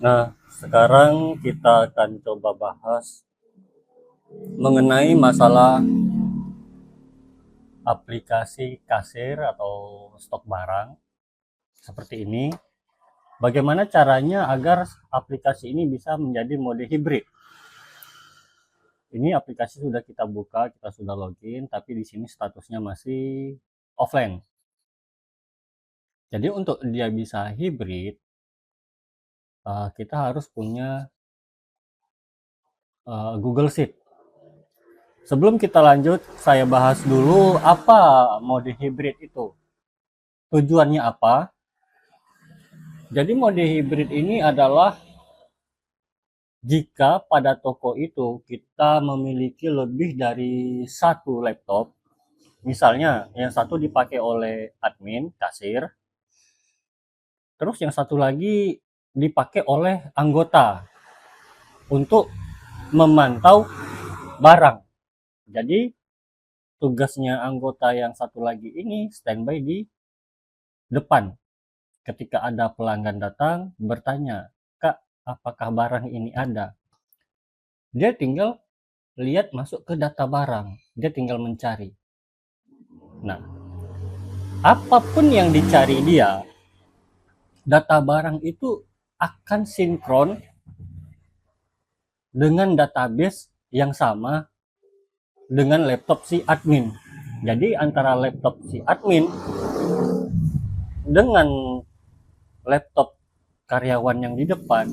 Nah, sekarang kita akan coba bahas mengenai masalah aplikasi kasir atau stok barang seperti ini. Bagaimana caranya agar aplikasi ini bisa menjadi mode hibrid? Ini aplikasi sudah kita buka, kita sudah login, tapi di sini statusnya masih offline. Jadi untuk dia bisa hibrid, kita harus punya Google Sheet. Sebelum kita lanjut, saya bahas dulu apa mode hibrid itu. Tujuannya apa? Jadi mode hibrid ini adalah jika pada toko itu kita memiliki lebih dari satu laptop, misalnya yang satu dipakai oleh admin, kasir, terus yang satu lagi dipakai oleh anggota untuk memantau barang. Jadi tugasnya anggota yang satu lagi ini standby di depan. Ketika ada pelanggan datang bertanya, "Kak, apakah barang ini ada?" Dia tinggal lihat masuk ke data barang, dia tinggal mencari. Nah, apapun yang dicari dia, data barang itu akan sinkron dengan database yang sama dengan laptop si admin. Jadi antara laptop si admin dengan laptop karyawan yang di depan,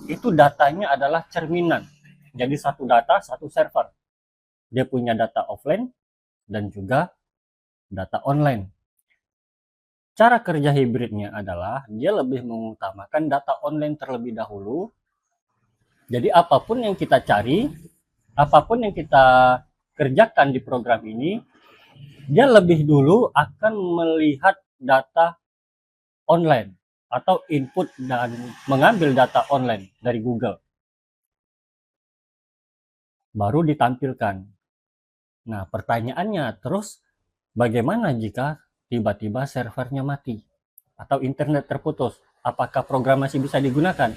itu datanya adalah cerminan. Jadi satu data, satu server. Dia punya data offline dan juga data online. Cara kerja hibridnya adalah dia lebih mengutamakan data online terlebih dahulu. Jadi apapun yang kita cari, apapun yang kita kerjakan di program ini, dia lebih dulu akan melihat data online atau input dan mengambil data online dari Google. Baru ditampilkan. Nah, pertanyaannya terus, bagaimana jika tiba-tiba servernya mati atau internet terputus? Apakah program masih bisa digunakan?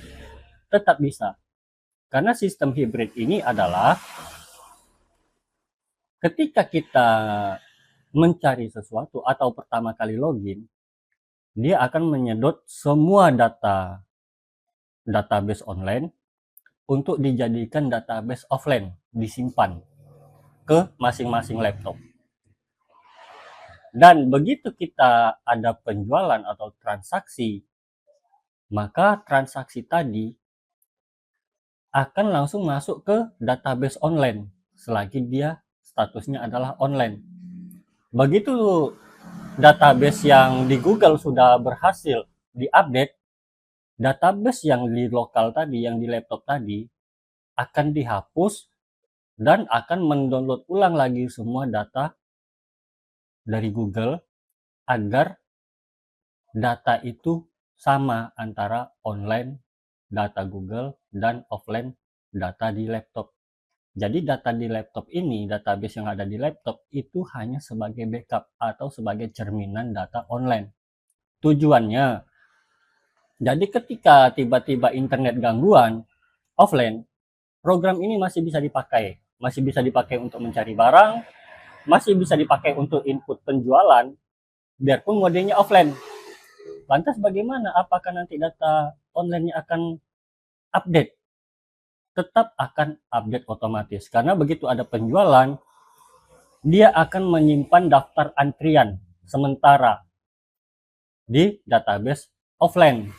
Tetap bisa. Karena sistem hibrid ini adalah ketika kita mencari sesuatu atau pertama kali login, dia akan menyedot semua data database online untuk dijadikan database offline, disimpan ke masing-masing laptop. Dan begitu kita ada penjualan atau transaksi, maka transaksi tadi akan langsung masuk ke database online selagi dia statusnya adalah online. Begitu database yang di Google sudah berhasil diupdate, database yang di lokal tadi, yang di laptop tadi akan dihapus dan akan mendownload ulang lagi semua data dari Google agar data itu sama antara online data Google dan offline data di laptop. Jadi data di laptop ini, database yang ada di laptop itu hanya sebagai backup atau sebagai cerminan data online. Tujuannya, jadi ketika tiba-tiba internet gangguan offline, program ini masih bisa dipakai. Masih bisa dipakai untuk mencari barang, masih bisa dipakai untuk input penjualan, biarpun modenya offline. Lantas bagaimana? Apakah nanti data online-nya akan update? Tetap akan update otomatis. Karena begitu ada penjualan, dia akan menyimpan daftar antrian sementara di database offline.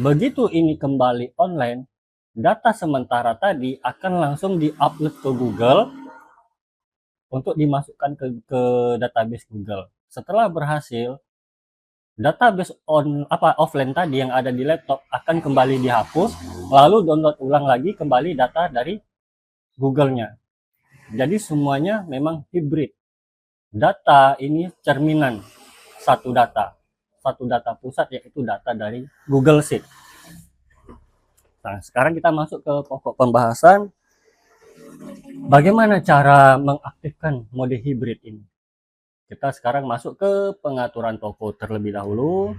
Begitu ini kembali online, data sementara tadi akan langsung di-upload ke Google untuk dimasukkan ke database Google. Setelah berhasil, database offline tadi yang ada di laptop akan kembali dihapus, lalu download ulang lagi kembali data dari Google-nya. Jadi semuanya memang hibrid. Data ini cerminan satu data pusat, yaitu data dari Google Sheet. Nah, sekarang kita masuk ke pokok pembahasan. Bagaimana cara mengaktifkan mode hibrid ini? Kita sekarang masuk ke pengaturan toko terlebih dahulu.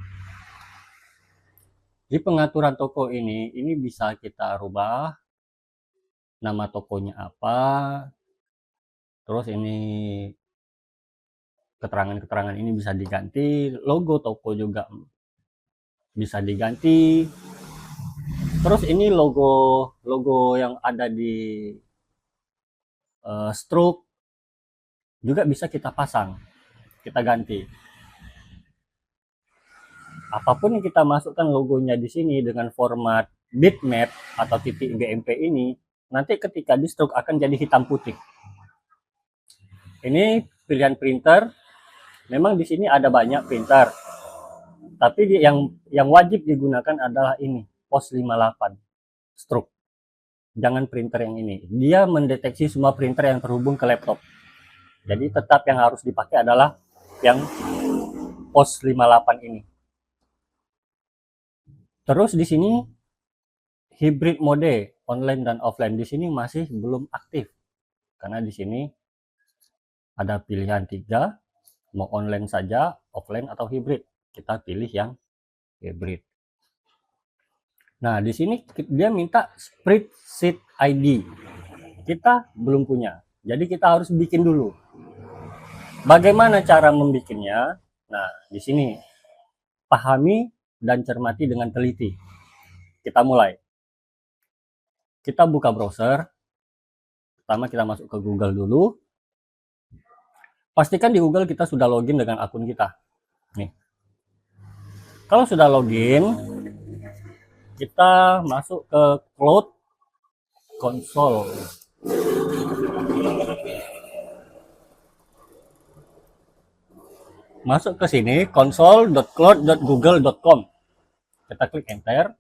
Di pengaturan toko ini bisa kita rubah nama tokonya apa, terus ini keterangan-keterangan ini bisa diganti, logo toko juga bisa diganti. Terus ini logo yang ada di stroke juga bisa kita pasang, kita ganti. Apapun yang kita masukkan logonya di sini dengan format bitmap atau titik BMP ini, nanti ketika di stroke akan jadi hitam putih. Ini pilihan printer. Memang di sini ada banyak printer, tapi yang wajib digunakan adalah ini, POS 58 stroke. Jangan printer yang ini. Dia mendeteksi semua printer yang terhubung ke laptop. Jadi tetap yang harus dipakai adalah yang POS 58 ini. Terus di sini hybrid mode online dan offline di sini masih belum aktif. Karena di sini ada pilihan 3, mau online saja, offline atau hybrid. Kita pilih yang hybrid. Nah, di sini dia minta spreadsheet ID. Kita belum punya. Jadi kita harus bikin dulu. Bagaimana cara membikinnya? Nah, di sini pahami dan cermati dengan teliti. Kita mulai. Kita buka browser. Pertama kita masuk ke Google dulu. Pastikan di Google kita sudah login dengan akun kita. Nih. Kalau sudah login, kita masuk ke Cloud Console. Masuk ke sini, console.cloud.google.com. Kita klik enter.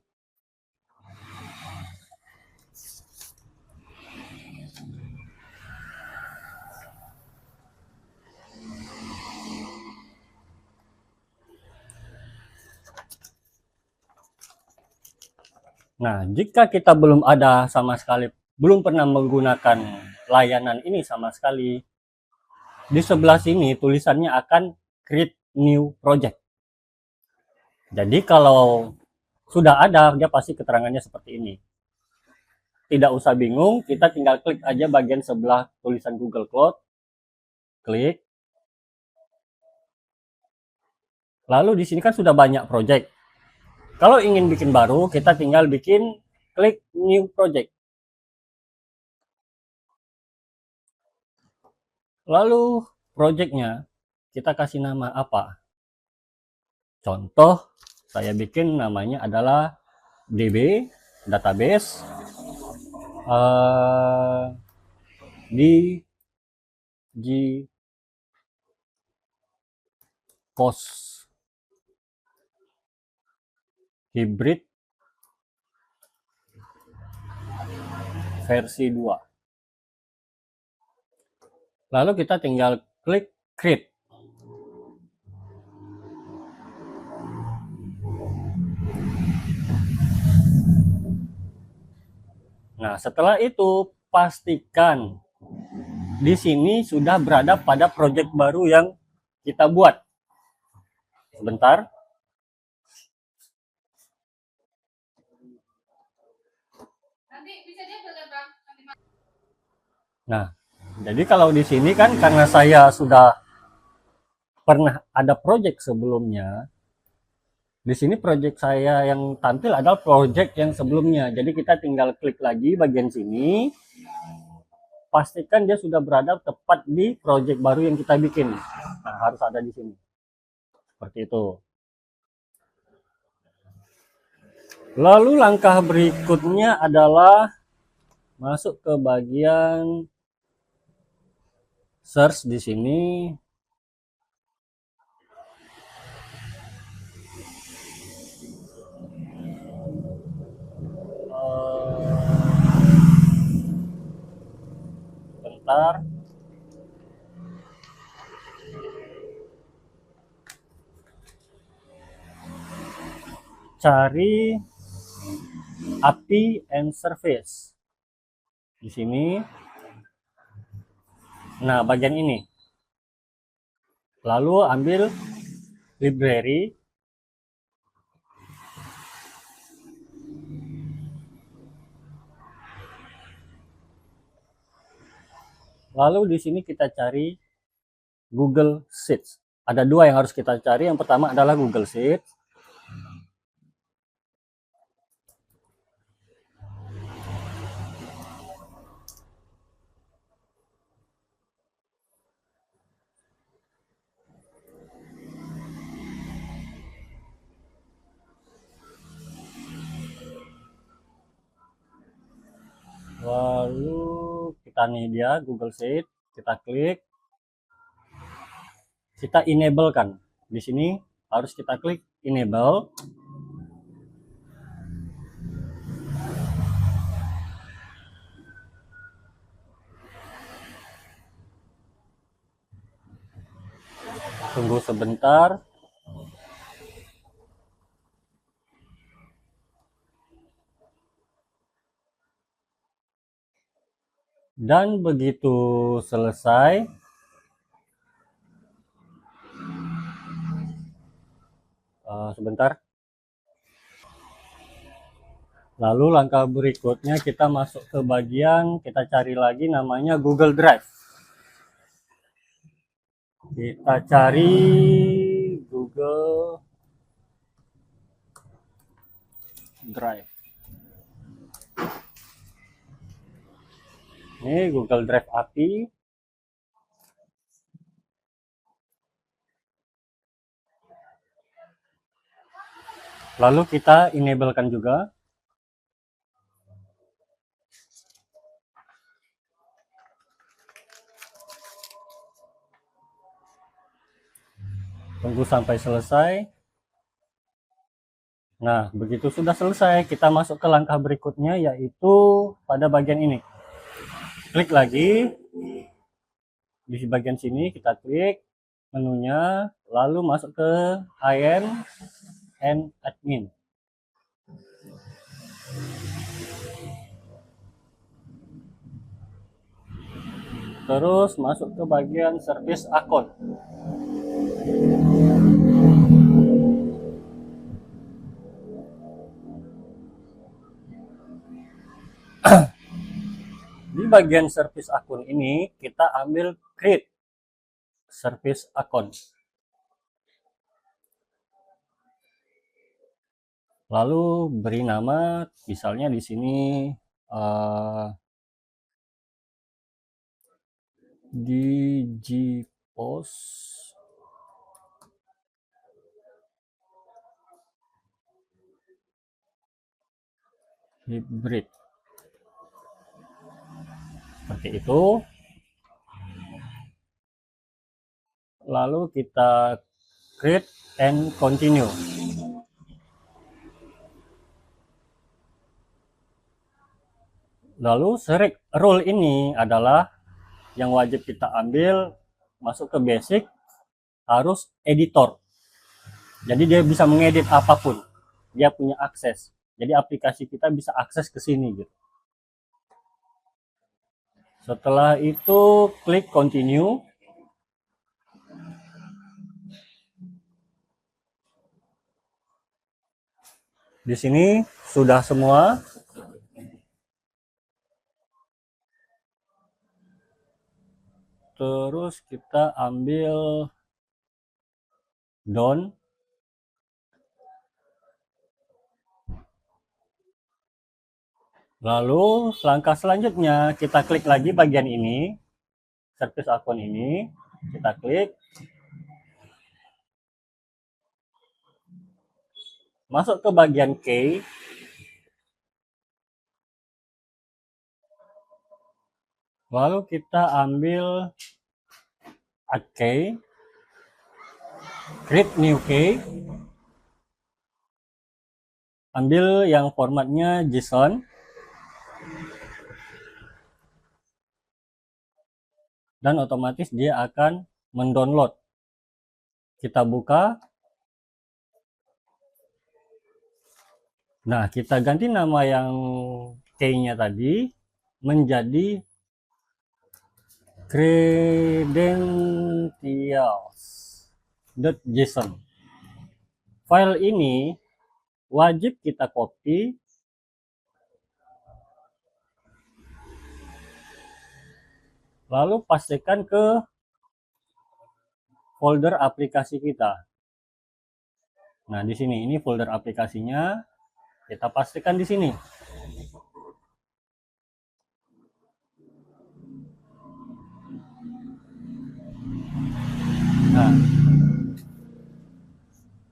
Nah, jika kita belum ada sama sekali, belum pernah menggunakan layanan ini sama sekali, di sebelah sini tulisannya akan create new project. Jadi kalau sudah ada, dia pasti keterangannya seperti ini. Tidak usah bingung, kita tinggal klik aja bagian sebelah tulisan Google Cloud. Klik. Lalu di sini kan sudah banyak project. Kalau ingin bikin baru, kita tinggal bikin klik new project. Lalu projectnya kita kasih nama apa? Contoh, saya bikin namanya adalah DB, database, di POS hybrid versi 2. Lalu kita tinggal klik create. Nah, setelah itu pastikan di sini sudah berada pada project baru yang kita buat. Sebentar. Nah, jadi kalau di sini kan karena saya sudah pernah ada project sebelumnya, di sini project saya yang tampil adalah project yang sebelumnya. Jadi kita tinggal klik lagi bagian sini, pastikan dia sudah berada tepat di project baru yang kita bikin. Nah, harus ada di sini. Seperti itu. Lalu langkah berikutnya adalah masuk ke bagian search di sini. Bentar. Cari API and service. Di sini. Nah, bagian ini. Lalu ambil library. Lalu di sini kita cari Google Sheets. Ada dua yang harus kita cari. Yang pertama adalah Google Sheets. Lalu kita nih dia Google Sheet, kita klik, kita enable kan. Di sini harus kita klik enable. Tunggu sebentar. Dan begitu selesai, sebentar. Lalu langkah berikutnya kita masuk ke bagian, kita cari lagi namanya Google Drive. Kita cari Google Drive. Ini Google Drive API. Lalu kita enablekan juga. Tunggu sampai selesai. Nah, begitu sudah selesai, kita masuk ke langkah berikutnya, yaitu pada bagian ini. Klik lagi. Di bagian sini kita klik menunya, lalu masuk ke IM and admin. Terus masuk ke bagian service account. Di bagian service account ini kita ambil create service account. Lalu beri nama, misalnya di sini Digipos Hybrid. Seperti itu. Lalu kita create and continue. Lalu select role ini adalah yang wajib kita ambil, masuk ke basic, harus editor. Jadi dia bisa mengedit apapun. Dia punya akses. Jadi aplikasi kita bisa akses ke sini gitu. Setelah itu klik continue. Di sini sudah semua. Terus kita ambil down. Lalu langkah selanjutnya kita klik lagi bagian ini, service account ini, kita klik, masuk ke bagian key, lalu kita ambil add key, create new key, ambil yang formatnya JSON, dan otomatis dia akan mendownload. Kita buka. Nah, kita ganti nama yang key-nya tadi menjadi credentials.json. File ini wajib kita copy Lalu pastikan ke folder aplikasi kita. Nah, di sini ini folder aplikasinya, kita pastikan di sini. Nah,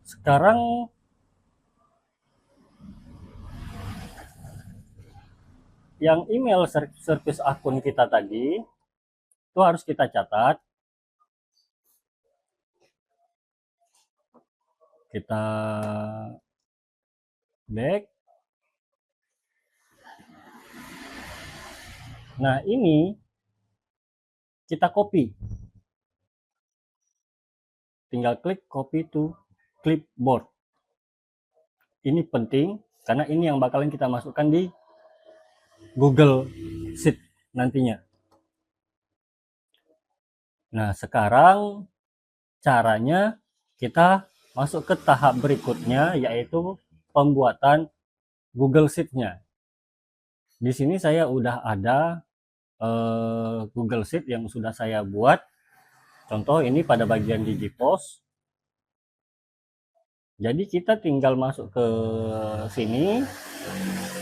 sekarang yang email service akun kita tadi itu harus kita catat. Kita back. Nah, ini kita copy. Tinggal klik copy to clipboard. Ini penting karena ini yang bakalan kita masukkan di Google Sheet nantinya. Nah, sekarang caranya kita masuk ke tahap berikutnya, yaitu pembuatan Google Sheet-nya. Di sini saya udah ada Google Sheet yang sudah saya buat. Contoh ini pada bagian Digipost. Jadi kita tinggal masuk ke sini,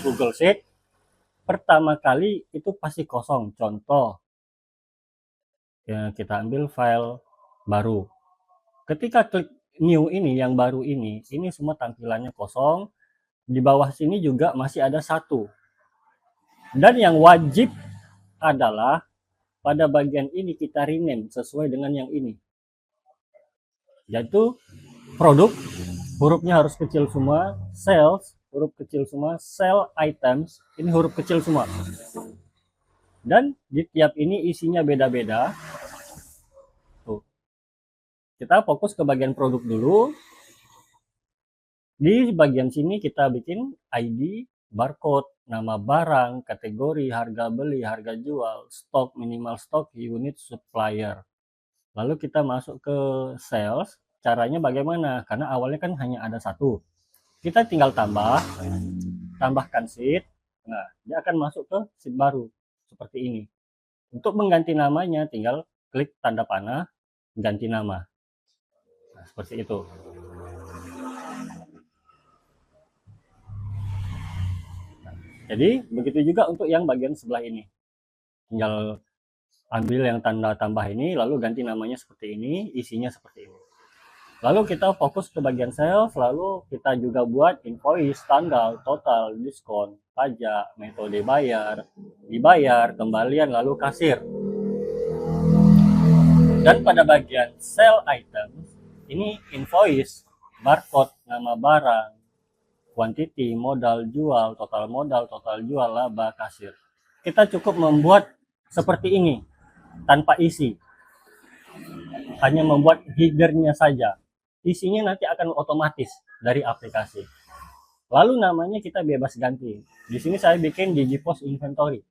Google Sheet. Pertama kali itu pasti kosong. Contoh, ya, kita ambil file baru. Ketika klik new ini, yang baru ini semua tampilannya kosong. Di bawah sini juga masih ada satu. Dan yang wajib adalah pada bagian ini kita rename sesuai dengan yang ini. Yaitu produk, hurufnya harus kecil semua, sales, huruf kecil semua, sell items, ini huruf kecil semua. Dan di tiap ini isinya beda-beda. Kita fokus ke bagian produk dulu. Di bagian sini kita bikin ID, barcode, nama barang, kategori, harga beli, harga jual, stok, minimal stok, unit, supplier. Lalu kita masuk ke sales. Caranya bagaimana? Karena awalnya kan hanya ada satu. Kita tinggal tambahkan sheet. Nah, dia akan masuk ke sheet baru seperti ini. Untuk mengganti namanya tinggal klik tanda panah, ganti nama. Nah, seperti itu. Jadi begitu juga untuk yang bagian sebelah ini. Tinggal ambil yang tanda tambah ini, lalu ganti namanya seperti ini, isinya seperti ini. Lalu kita fokus ke bagian sales, lalu kita juga buat invoice, tanggal, total, diskon, pajak, metode bayar, dibayar, kembalian, lalu kasir. Dan pada bagian sell items, ini invoice, barcode, nama barang, quantity, modal jual, total jual, laba, kasir. Kita cukup membuat seperti ini, tanpa isi. Hanya membuat header-nya saja. Isinya nanti akan otomatis dari aplikasi. Lalu namanya kita bebas ganti. Di sini saya bikin Digipost Inventory.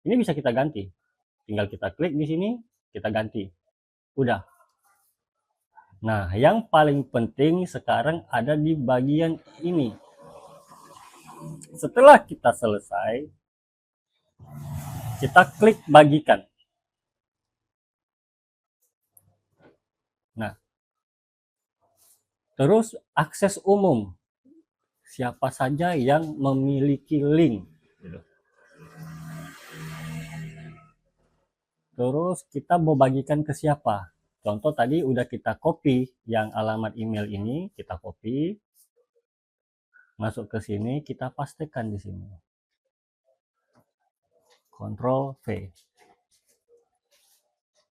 Ini bisa kita ganti. Tinggal kita klik di sini, kita ganti. Udah. Nah, yang paling penting sekarang ada di bagian ini. Setelah kita selesai, kita klik bagikan. Nah, terus akses umum. Siapa saja yang memiliki link. Terus kita mau bagikan ke siapa? Contoh tadi udah kita copy yang alamat email ini, kita copy. Masuk ke sini, kita pastikan di sini. Ctrl V.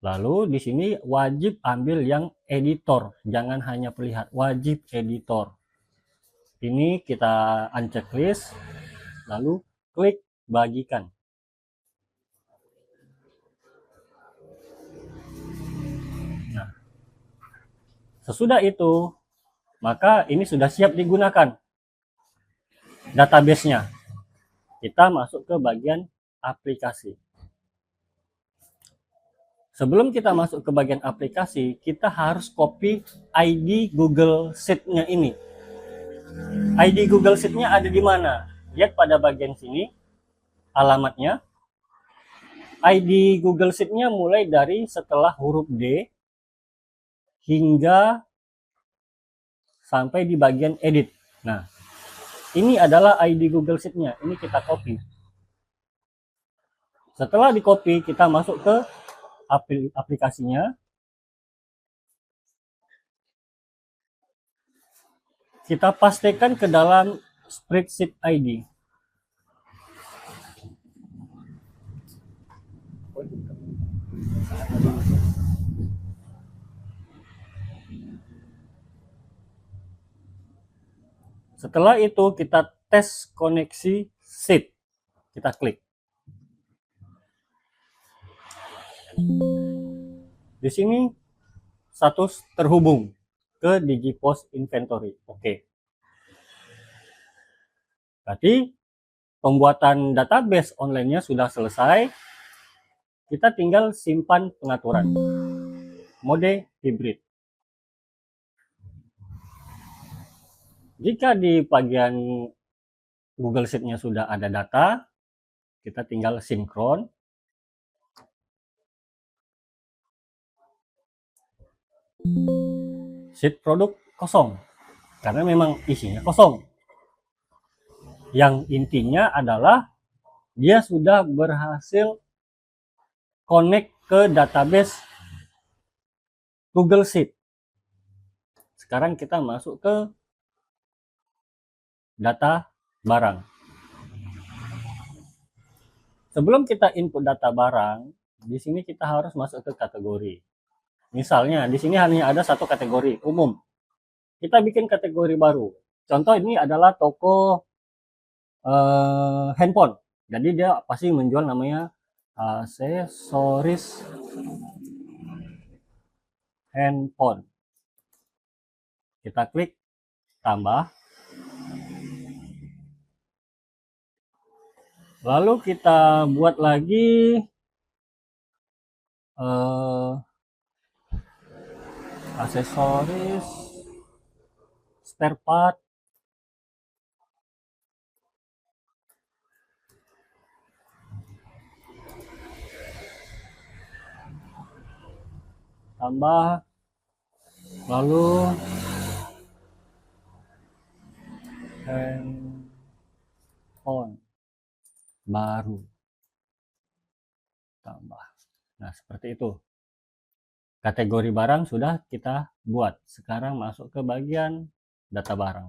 Lalu di sini wajib ambil yang editor, jangan hanya perlihat, wajib editor. Ini kita unchecklist, lalu klik bagikan. Nah, sesudah itu, maka ini sudah siap digunakan database-nya. Kita masuk ke bagian aplikasi. Sebelum kita masuk ke bagian aplikasi, kita harus copy ID Google Sheet-nya ini. ID Google Sheet-nya ada di mana? Lihat pada bagian sini, alamatnya. ID Google Sheet-nya mulai dari setelah huruf D hingga sampai di bagian edit. Nah, ini adalah ID Google Sheet-nya. Ini kita copy. Setelah di copy, kita masuk ke aplikasinya. Kita pastikan ke dalam spreadsheet ID. Setelah itu kita tes koneksi sheet. Kita klik. Di sini status terhubung ke Digipost Inventory. Oke. Berarti pembuatan database online-nya sudah selesai. Kita tinggal simpan pengaturan. Mode hybrid. Jika di bagian Google Sheet-nya sudah ada data, kita tinggal sinkron. Sheet produk kosong, karena memang isinya kosong. Yang intinya adalah dia sudah berhasil connect ke database Google Sheet. Sekarang kita masuk ke data barang. Sebelum kita input data barang, di sini kita harus masuk ke kategori. Misalnya, di sini hanya ada satu kategori umum. Kita bikin kategori baru. Contoh ini adalah toko handphone. Jadi dia pasti menjual namanya aksesoris handphone. Kita klik tambah. Lalu kita buat lagi aksesoris spare part. Tambah. Lalu handphone baru tambah. Nah, seperti itu. Kategori barang sudah kita buat. Sekarang masuk ke bagian data barang.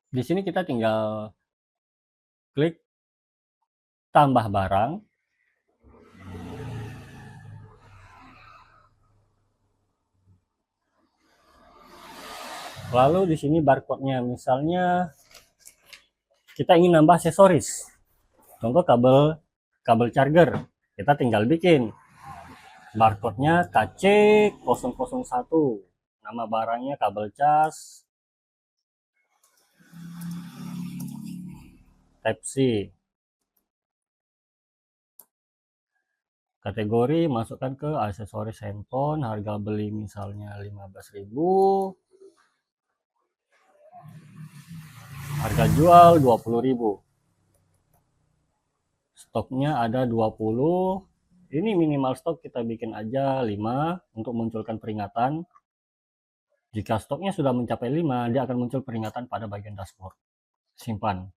Di sini kita tinggal klik tambah barang. Lalu di sini barcode-nya, misalnya kita ingin nambah aksesoris. Contoh kabel charger. Kita tinggal bikin barcode-nya KC001. Nama barangnya kabel cas Type-C. Kategori masukkan ke aksesoris handphone, harga beli misalnya 15.000. Harga jual 20.000. Stoknya ada 20. Ini minimal stok kita bikin aja 5 untuk munculkan peringatan. Jika stoknya sudah mencapai 5, dia akan muncul peringatan pada bagian dashboard. Simpan.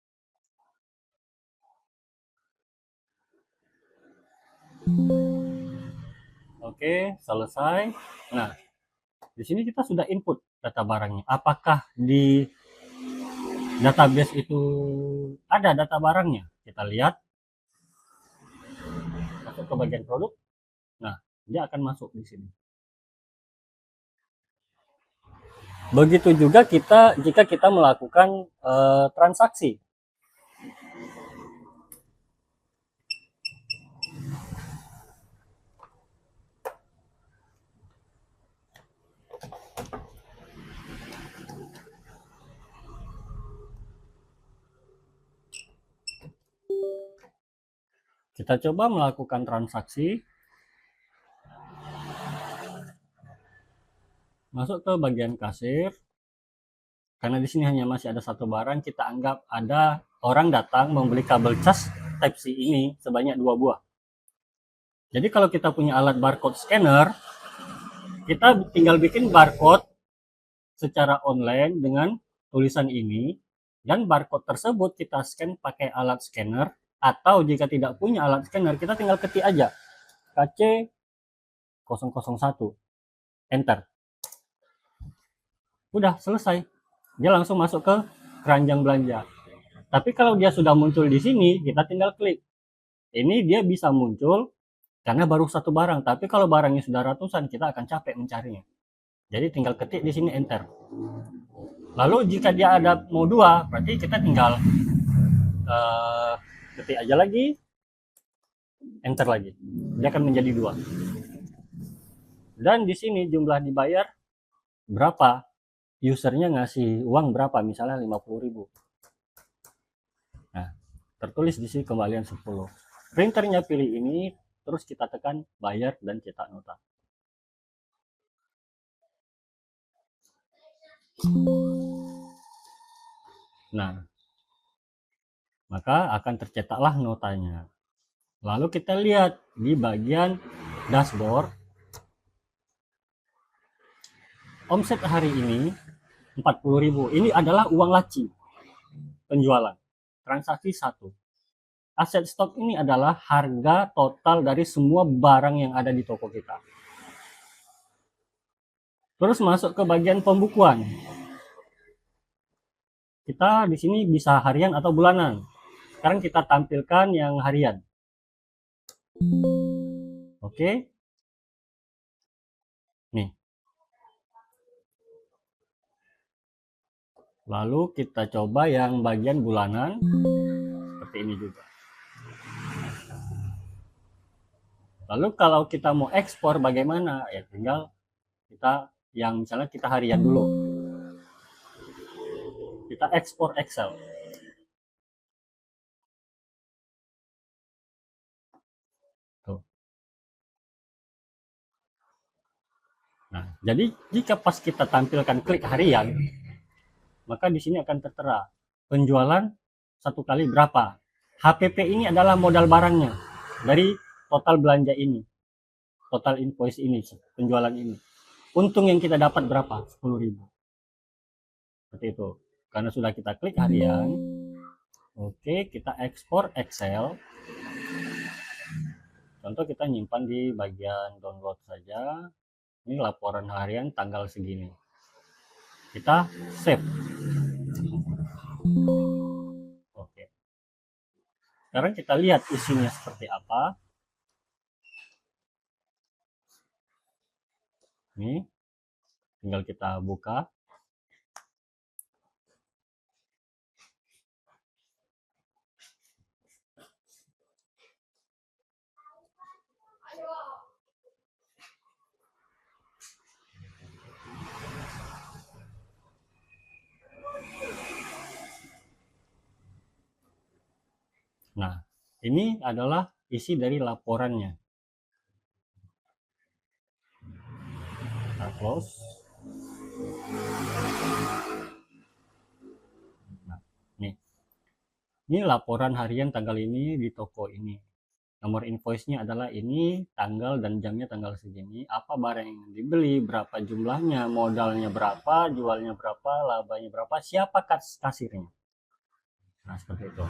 Oke, selesai. Nah, di sini kita sudah input data barangnya. Apakah di database itu ada data barangnya? Kita lihat. Masuk ke bagian produk. Nah, dia akan masuk di sini. Begitu juga jika kita melakukan transaksi. Kita coba melakukan transaksi. Masuk ke bagian kasir. Karena di sini hanya masih ada satu barang, kita anggap ada orang datang membeli kabel cas Type-C ini sebanyak 2 buah. Jadi kalau kita punya alat barcode scanner, kita tinggal bikin barcode secara online dengan tulisan ini, dan barcode tersebut kita scan pakai alat scanner, atau jika tidak punya alat scanner, kita tinggal ketik aja KC 001, enter. Udah selesai. Dia langsung masuk ke keranjang belanja. Tapi kalau dia sudah muncul di sini, kita tinggal klik. Ini dia bisa muncul karena baru satu barang, tapi kalau barangnya sudah ratusan, kita akan capek mencarinya. Jadi tinggal ketik di sini enter. Lalu jika dia ada mau dua, berarti kita tinggal ketik aja lagi, enter lagi. Dia akan menjadi dua. Dan di sini jumlah dibayar berapa, usernya ngasih uang berapa, misalnya 50.000. Nah, tertulis di sini kembalian 10. Printernya pilih ini, terus kita tekan bayar dan cetak nota. Nah, maka akan tercetaklah notanya. Lalu kita lihat di bagian dashboard, omset hari ini 40.000. Ini adalah uang laci penjualan, transaksi 1. Aset stok ini adalah harga total dari semua barang yang ada di toko kita. Terus masuk ke bagian pembukuan. Kita di sini bisa harian atau bulanan. Sekarang kita tampilkan yang harian. Oke. Nih. Lalu kita coba yang bagian bulanan. Seperti ini juga. Lalu kalau kita mau ekspor bagaimana? Ya tinggal kita yang misalnya kita harian dulu. Kita ekspor Excel. Tuh. Nah, jadi jika pas kita tampilkan klik harian, maka di sini akan tertera penjualan satu kali berapa. HPP ini adalah modal barangnya dari total belanja ini, total invoice ini, penjualan ini. Untung yang kita dapat berapa? 10.000. Seperti itu. Karena sudah kita klik harian. Oke, kita ekspor Excel. Contoh kita nyimpan di bagian download saja. Ini laporan harian tanggal segini. Kita save. Oke. Sekarang kita lihat isinya seperti apa. Nih, tinggal kita buka. Nah, ini adalah isi dari laporannya. Kita close. Nah, nih. Ini laporan harian tanggal ini di toko ini. Nomor invoice-nya adalah ini, tanggal dan jamnya tanggal segini, apa barang yang dibeli, berapa jumlahnya, modalnya berapa, jualnya berapa, labanya berapa, siapa kasirnya. Nah, seperti itu.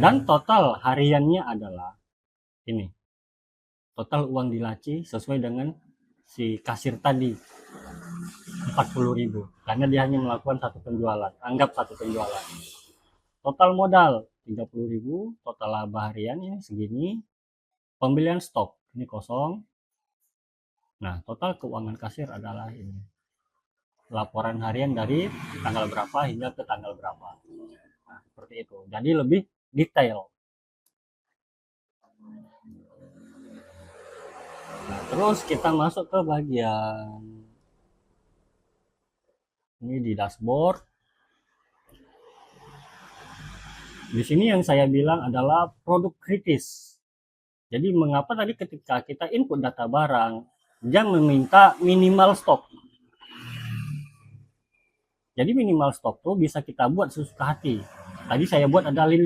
Dan total hariannya adalah ini. Total uang di laci sesuai dengan si kasir tadi, 40.000. Karena dia hanya melakukan satu penjualan. Anggap satu penjualan. Total modal 30.000, total laba hariannya segini. Pembelian stok ini kosong. Nah, total keuangan kasir adalah ini. Laporan harian dari tanggal berapa hingga ke tanggal berapa. Nah, seperti itu. Jadi lebih detail. Nah, terus kita masuk ke bagian ini di dashboard. Di sini yang saya bilang adalah produk kritis. Jadi mengapa tadi ketika kita input data barang, dia meminta minimal stok. Jadi minimal stok tuh bisa kita buat sesuka hati. Tadi saya buat ada 5.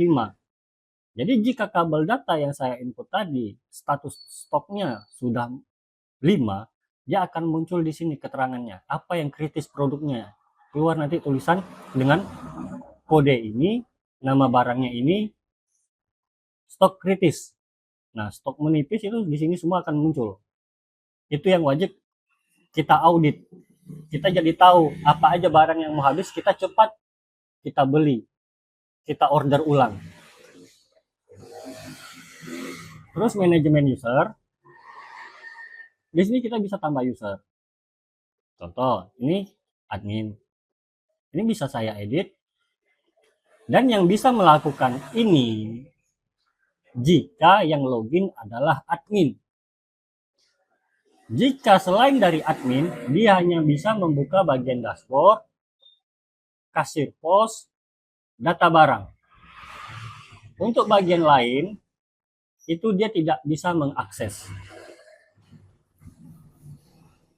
Jadi jika kabel data yang saya input tadi status stoknya sudah 5, dia akan muncul di sini keterangannya, apa yang kritis produknya. Keluar nanti tulisan dengan kode ini, nama barangnya ini, stok kritis. Nah, stok menipis itu di sini semua akan muncul. Itu yang wajib kita audit. Kita jadi tahu apa aja barang yang mau habis, kita cepat kita beli, kita order ulang. Terus manajemen user, di sini kita bisa tambah user. Contoh, ini admin. Ini bisa saya edit. Dan yang bisa melakukan ini jika yang login adalah admin. Jika selain dari admin, dia hanya bisa membuka bagian dashboard, kasir pos, data barang. Untuk bagian lain, itu dia tidak bisa mengakses.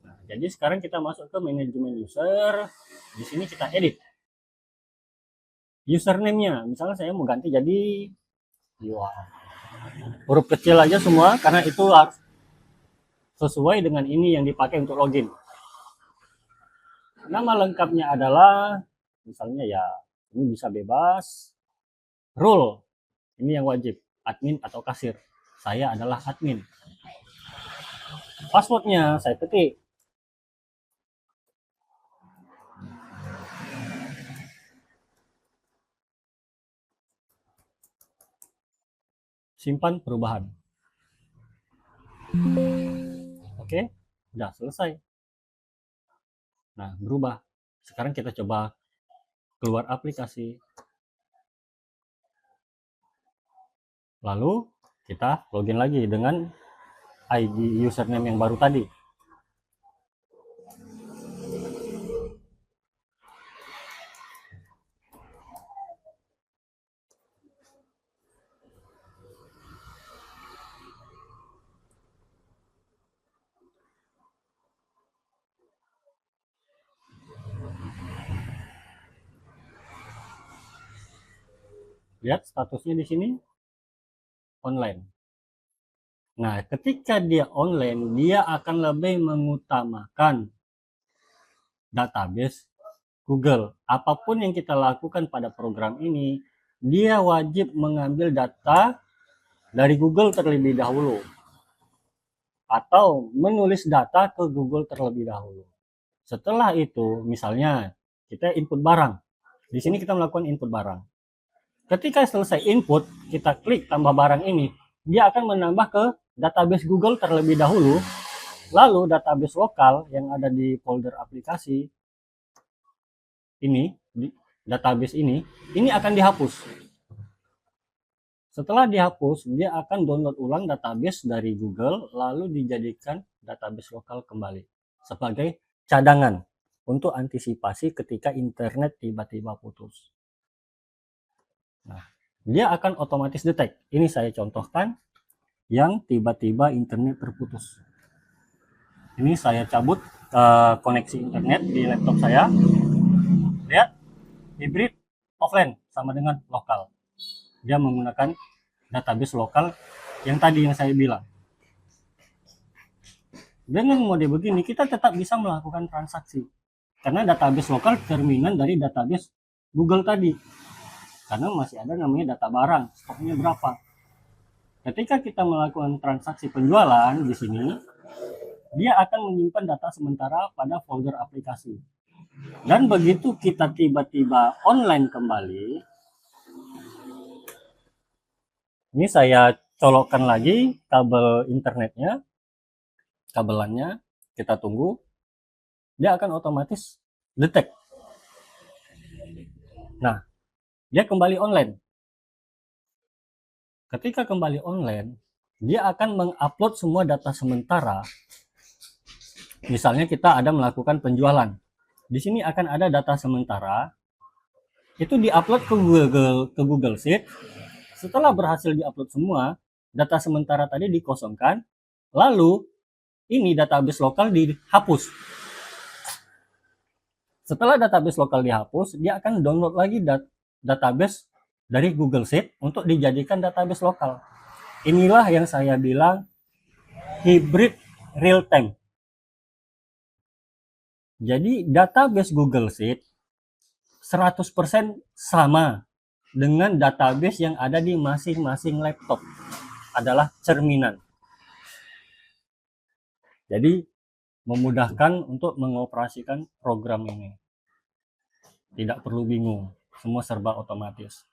Nah, jadi sekarang kita masuk ke manajemen user. Di sini kita edit. Username-nya, misalnya saya mau ganti jadi huruf kecil aja semua, karena itu harus sesuai dengan ini yang dipakai untuk login. Nama lengkapnya adalah, misalnya ya, ini bisa bebas. Role, ini yang wajib, admin atau kasir. Saya adalah admin. Passwordnya saya ketik. Simpan perubahan. Oke, udah selesai. Nah, berubah. Sekarang kita coba keluar aplikasi. Lalu kita login lagi dengan ID username yang baru tadi. Lihat statusnya di sini online. Nah, ketika dia online, dia akan lebih mengutamakan database Google. Apapun yang kita lakukan pada program ini, dia wajib mengambil data dari Google terlebih dahulu. Atau menulis data ke Google terlebih dahulu. Setelah itu, misalnya kita input barang. Di sini kita melakukan input barang. Ketika selesai input, kita klik tambah barang ini, dia akan menambah ke database Google terlebih dahulu, lalu database lokal yang ada di folder aplikasi ini, di database ini akan dihapus. Setelah dihapus, dia akan download ulang database dari Google, lalu dijadikan database lokal kembali sebagai cadangan untuk antisipasi ketika internet tiba-tiba putus. Nah, dia akan otomatis detect. Ini saya contohkan yang tiba-tiba internet terputus. Ini saya cabut koneksi internet di laptop saya. Lihat, hybrid offline sama dengan lokal. Dia menggunakan database lokal yang tadi yang saya bilang. Dengan mode begini, kita tetap bisa melakukan transaksi. Karena database lokal cerminan dari database Google tadi. Karena masih ada namanya data barang, stoknya berapa. Ketika kita melakukan transaksi penjualan di sini, dia akan menyimpan data sementara pada folder aplikasi. Dan begitu kita tiba-tiba online kembali, ini saya colokkan lagi kabel internetnya, kabelannya, kita tunggu, dia akan otomatis detect. Nah, dia kembali online. Ketika kembali online, dia akan mengupload semua data sementara. Misalnya kita ada melakukan penjualan. Di sini akan ada data sementara. Itu diupload ke Google Sheet. Setelah berhasil diupload semua, data sementara tadi dikosongkan. Lalu ini database lokal dihapus. Setelah database lokal dihapus, dia akan download lagi database dari Google Sheet untuk dijadikan database lokal. Inilah yang saya bilang hybrid real time. Jadi database Google Sheet 100% sama dengan database yang ada di masing-masing laptop, adalah cerminan. Jadi memudahkan untuk mengoperasikan program ini. Tidak perlu bingung, semua serba otomatis.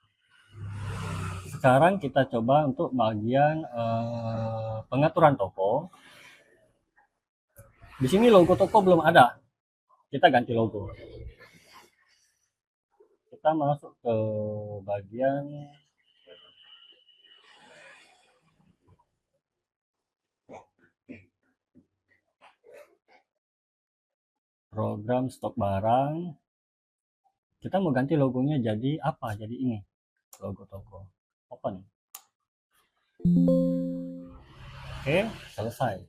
Sekarang kita coba untuk bagian pengaturan toko. Di sini logo toko belum ada, kita ganti logo. Kita masuk ke bagian program stok barang. Kita mau ganti logonya jadi apa? Jadi ini, logo toko. Open. Oke, selesai.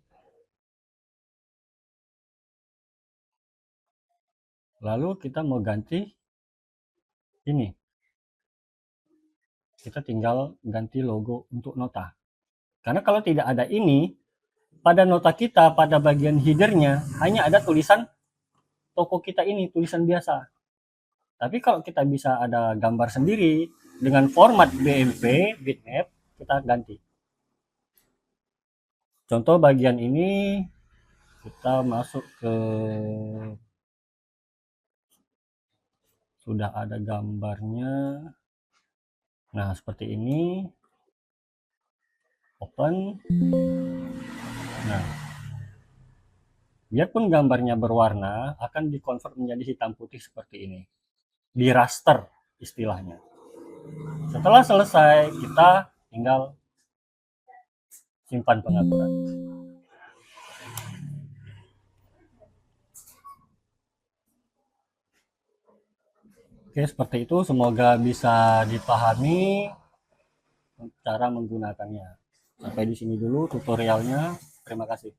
Lalu kita mau ganti ini. Kita tinggal ganti logo untuk nota. Karena kalau tidak ada ini, pada nota kita, pada bagian headernya, hanya ada tulisan toko kita ini, tulisan biasa. Tapi kalau kita bisa ada gambar sendiri dengan format BMP, bitmap, kita ganti. Contoh bagian ini kita masuk ke, sudah ada gambarnya. Nah, seperti ini. Open. Nah, biarpun gambarnya berwarna, akan dikonvert menjadi hitam putih seperti ini. Di raster istilahnya. Setelah selesai, kita tinggal simpan pengaturan. Oke, seperti itu. Semoga bisa dipahami cara menggunakannya. Sampai di sini dulu tutorialnya. Terima kasih.